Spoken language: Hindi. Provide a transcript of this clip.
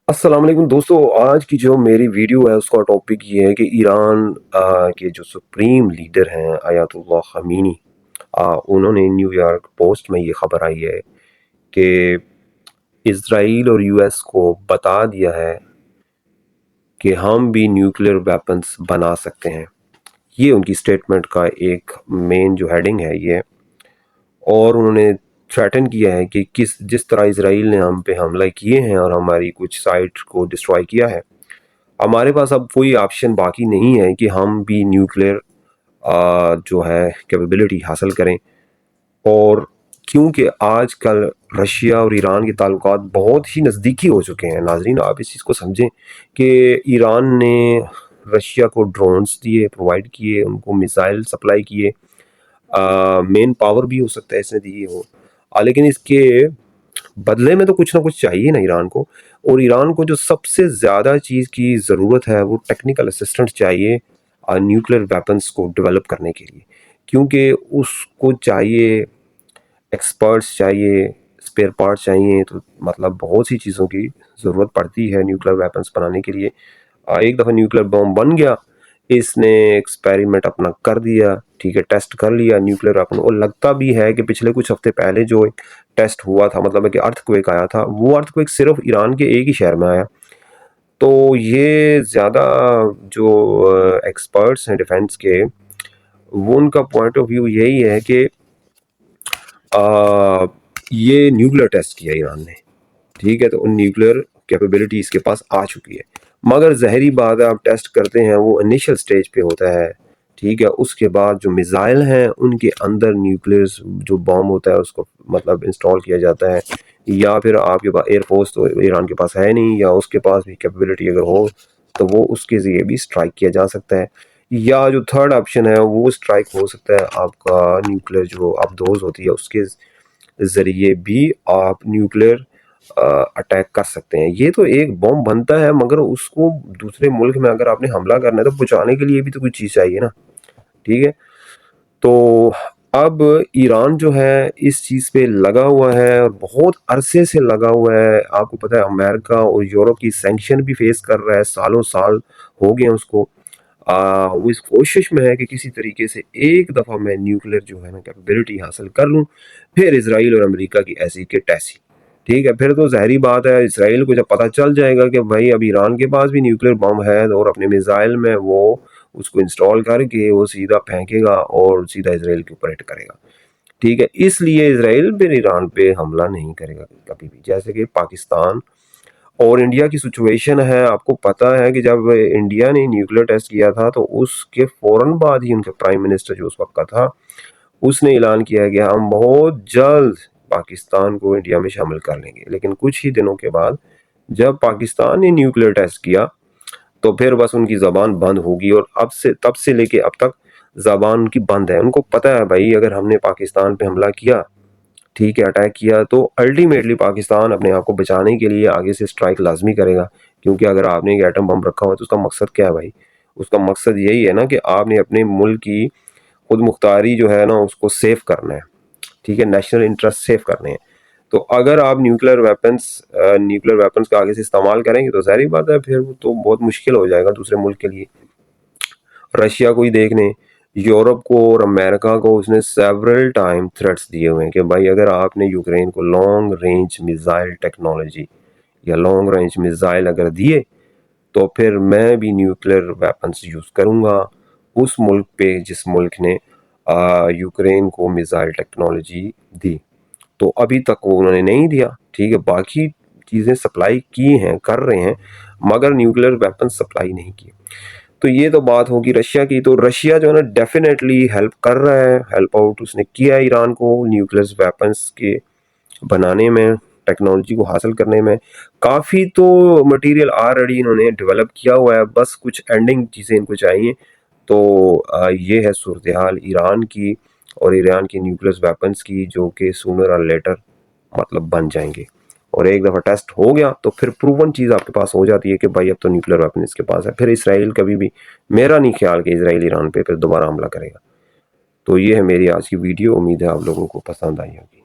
अस्सलाम वालेकुम दोस्तों। आज की जो मेरी वीडियो है उसका टॉपिक ये है कि ईरान के जो सुप्रीम लीडर हैं अयातुल्लाह ख़ामेनी, उन्होंने न्यूयॉर्क पोस्ट में ये खबर आई है कि इज़राइल और यूएस को बता दिया है कि हम भी न्यूक्लियर वेपन्स बना सकते हैं। ये उनकी स्टेटमेंट का एक मेन जो हेडिंग है ये। और उन्होंने थ्रेटन किया है कि जिस तरह इज़राइल ने हम पे हमला किए हैं और हमारी कुछ साइट को डिस्ट्रॉय किया है, हमारे पास अब कोई ऑप्शन बाकी नहीं है कि हम भी न्यूक्लियर जो है कैपेबिलिटी हासिल करें। और क्योंकि आजकल रशिया और ईरान के ताल्लुकात बहुत ही नज़दीकी हो चुके हैं, नाज़रीन आप इस चीज़ को समझें कि ईरान ने रशिया को ड्रोन्स दिए, प्रोवाइड किए, उनको मिसाइल सप्लाई किए, मेन पावर भी हो सकता है इसने दी हो। लेकिन इसके बदले में तो कुछ ना कुछ चाहिए ना ईरान को। और ईरान को जो सबसे ज़्यादा चीज़ की ज़रूरत है वो टेक्निकल असिस्टेंट चाहिए न्यूक्लियर वेपन्स को डेवलप करने के लिए, क्योंकि उसको चाहिए एक्सपर्ट्स चाहिए, स्पेयर पार्ट्स चाहिए। तो मतलब बहुत सी चीज़ों की ज़रूरत पड़ती है न्यूक्लियर वेपन्स बनाने के लिए। एक दफ़ा न्यूक्लियर बम बन गया, इसने एक्सपेरिमेंट अपना कर दिया, ठीक है, टेस्ट कर लिया न्यूक्लियर वेपन। और लगता भी है कि पिछले कुछ हफ्ते पहले जो एक टेस्ट हुआ था, मतलब है कि अर्थक्वेक आया था, वो अर्थक्वेक सिर्फ ईरान के एक ही शहर में आया। तो ये ज़्यादा जो एक्सपर्ट्स हैं डिफेंस के, वो उनका पॉइंट ऑफ व्यू यही है कि ये न्यूक्लियर टेस्ट किया ईरान ने, ठीक है, तो उन न्यूक्लियर कैपेबिलिटी इसके पास आ चुकी है। मगर ज़हरी बात है, आप टेस्ट करते हैं वो इनिशियल स्टेज पे होता है, ठीक है। उसके बाद जो मिसाइल हैं उनके अंदर न्यूक्लियर जो बॉम्ब होता है उसको मतलब इंस्टॉल किया जाता है। या फिर आपके पास एयरफोर्स तो ईरान के पास है नहीं, या उसके पास भी कैपेबिलिटी अगर हो तो वो उसके ज़रिए भी स्ट्राइक किया जा सकता है। या जो थर्ड ऑप्शन है वो स्ट्राइक हो सकता है आपका न्यूक्लियर जो अपडोज होती है उसके ज़रिए भी आप न्यूक्लियर अटैक कर सकते हैं। ये तो एक बॉम्ब बनता है, मगर उसको दूसरे मुल्क में अगर आपने हमला करना है तो पहुंचाने के लिए भी तो कुछ चीज़ चाहिए ना, ठीक है। तो अब ईरान जो है इस चीज़ पे लगा हुआ है और बहुत अरसे से लगा हुआ है। आपको पता है अमेरिका और यूरोप की सैंक्शन भी फेस कर रहा है, सालों साल हो गए हैं उसको। वो इस कोशिश में है कि किसी तरीके से एक दफ़ा मैं न्यूक्लियर जो है ना कैपेबिलिटी हासिल कर लूँ, फिर इसराइल और अमेरिका की ऐसी के तैसी, ठीक है। फिर तो ज़ाहिर बात है इसराइल को जब पता चल जाएगा कि भाई अब ईरान के पास भी न्यूक्लियर बम है, और अपने मिसाइल में वो उसको इंस्टॉल करके वो सीधा फेंकेगा और सीधा इसराइल के ऊपर हिट करेगा, ठीक है। इसलिए इसराइल फिर ईरान पे हमला नहीं करेगा कभी भी। जैसे कि पाकिस्तान और इंडिया की सिचुएशन है, आपको पता है कि जब इंडिया ने न्यूक्लियर टेस्ट किया था तो उसके फ़ौरन बाद ही उनके प्राइम मिनिस्टर जो उस वक्त का था, उसने ऐलान किया कि हम बहुत जल्द पाकिस्तान को इंडिया में शामिल कर लेंगे। लेकिन कुछ ही दिनों के बाद जब पाकिस्तान ने न्यूक्लियर टेस्ट किया तो फिर बस उनकी ज़बान बंद होगी, और अब से तब से लेके अब तक ज़बान उनकी बंद है। उनको पता है भाई अगर हमने पाकिस्तान पे हमला किया, ठीक है, अटैक किया, तो अल्टीमेटली पाकिस्तान अपने आप को बचाने के लिए आगे से स्ट्राइक लाजमी करेगा। क्योंकि अगर आपने एक एटम बम रखा हुआ है तो उसका मकसद क्या है भाई? उसका मकसद यही है ना कि आपने अपने मुल्क की खुद मुख्तारी जो है ना उसको सेफ करना है, ठीक है, नेशनल इंटरेस्ट सेफ करने हैं। तो अगर आप न्यूक्लियर वेपन्स का आगे से इस्तेमाल करेंगे तो ज़ाहिर बात है फिर तो बहुत मुश्किल हो जाएगा दूसरे मुल्क के लिए। रशिया को ही देख लें, यूरोप को और अमेरिका को उसने सेवरल टाइम थ्रेट्स दिए हुए हैं कि भाई अगर आपने यूक्रेन को लॉन्ग रेंज मिसाइल टेक्नोलॉजी या लॉन्ग रेंज मिसाइल अगर दिए तो फिर मैं भी न्यूक्लियर वेपन्स यूज़ करूँगा उस मुल्क पे जिस मुल्क ने यूक्रेन को मिसाइल टेक्नोलॉजी दी। तो अभी तक वो उन्होंने नहीं दिया, ठीक है। बाकी चीज़ें सप्लाई की हैं, कर रहे हैं, मगर न्यूक्लियर वेपन सप्लाई नहीं की। तो ये तो बात होगी रशिया की। तो रशिया जो है ना डेफिनेटली हेल्प कर रहा है, हेल्प आउट उसने किया है ईरान को न्यूक्लियर वेपन्स के बनाने में, टेक्नोलॉजी को हासिल करने में। काफ़ी तो मटेरियल ऑलरेडी इन्होंने डेवलप किया हुआ है, बस कुछ एंडिंग चीज़ें इनको चाहिए। तो ये है सूरत हाल ईरान की और ईरान की न्यूक्लियर वेपन्स की, जो कि सूनर और लेटर मतलब बन जाएंगे। और एक दफ़ा टेस्ट हो गया तो फिर प्रूवन चीज़ आपके पास हो जाती है कि भाई अब तो न्यूक्लियर वेपन इसके पास है। फिर इसराइल कभी भी, मेरा नहीं ख्याल कि इसराइल ईरान पे फिर दोबारा हमला करेगा। तो ये है मेरी आज की वीडियो, उम्मीद है आप लोगों को पसंद आई होगी।